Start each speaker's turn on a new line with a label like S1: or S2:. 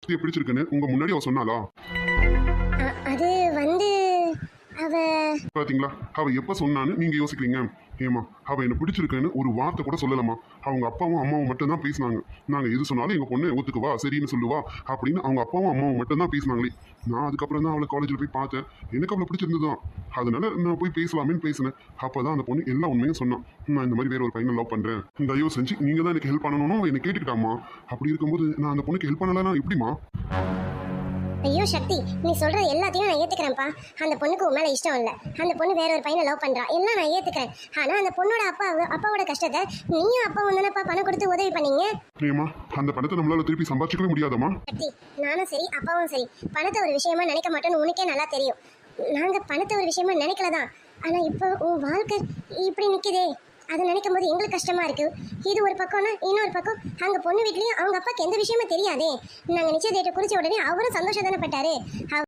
S1: பிடிச்சிருக்குன்னு உங்க முன்னாடி அவ சொன்னாளா?
S2: அது வந்து அவ
S1: பாத்தீங்களா, அவ எப்ப சொன்னான்னு நீங்க யோசிக்கிறீங்க. ஏமா, அவ என்ன பிடிச்சிருக்குன்னு ஒரு வார்த்தை கூட சொல்லலமா. அவங்க அப்பாவும் அம்மாவும் மட்டும் தான் பேசினாங்க. நாங்க எது சொன்னாலும் எங்க பொண்ணு ஒத்துக்குவா, சரின்னு சொல்லுவா அப்படின்னு அவங்க அப்பாவும் அம்மாவும் மட்டும் தான் பேசினாங்களே. நான் அதுக்கப்புறம் தான் அவளை காலேஜில் போய் பார்த்தேன். எனக்கு அவளை பிடிச்சிருந்துதான். அதனால நான் போய் பேசலாமேன்னு பேசினேன். அப்பதான் அந்த பொண்ணு எல்லா உண்மையும் சொன்னான். நான் இந்த மாதிரி வேற ஒரு பையனை லவ் பண்றேன், தயவு செஞ்சு நீங்க தான் எனக்கு ஹெல்ப் பண்ணணும்னு அவ என்ன கேட்டுக்கிட்டாமா. அப்படி இருக்கும்போது நான் அந்த பொண்ணுக்கு ஹெல்ப் பண்ணலன்னா எப்படிமா?
S2: ஐயோ சக்தி, நீ சொல்றது எல்லாத்தையும் நான் ஏத்துக்கிறேன்ப்பா. அந்த பொண்ணுக்கு உன் மேல இஷ்டம் இல்லை, அந்த பொண்ணு வேற ஒரு பையனை லவ் பண்றா, எல்லாம் நான் ஏத்துக்கிறேன். ஆனா அந்த பொண்ணோட அப்பாவோட கஷ்டத்தை நீயும் அப்பாவும் தானப்பா பணம் கொடுத்து உதவி பண்ணீங்க.
S1: ஏமா, அந்த பணத்தை நம்மளால திருப்பி சம்பாதிக்கவே முடியாதம்மா.
S2: சக்தி, நானும் சரி அப்பாவும் சரி பணத்தை ஒரு விஷயமா நினைக்க மாட்டோம்னு உனக்கே நல்லா தெரியும். நாங்க பணத்தை ஒரு விஷயமா நினைக்கலதான். ஆனா இப்போ உன் வாழ்க்கை இப்படி நிக்குதே, அதை நினைக்கும் போது எங்களுக்கு கஷ்டமா இருக்கு. இது ஒரு பக்கம்னா இன்னொரு பக்கம் அங்க பொண்ணு வீட்லயும் அவங்க அப்பாக்கு எந்த விஷயமும் தெரியாதே. நாங்க நிச்சயதார்த்தம் குறிச்ச உடனே அவரும் சந்தோஷம் தானே பட்டாரு.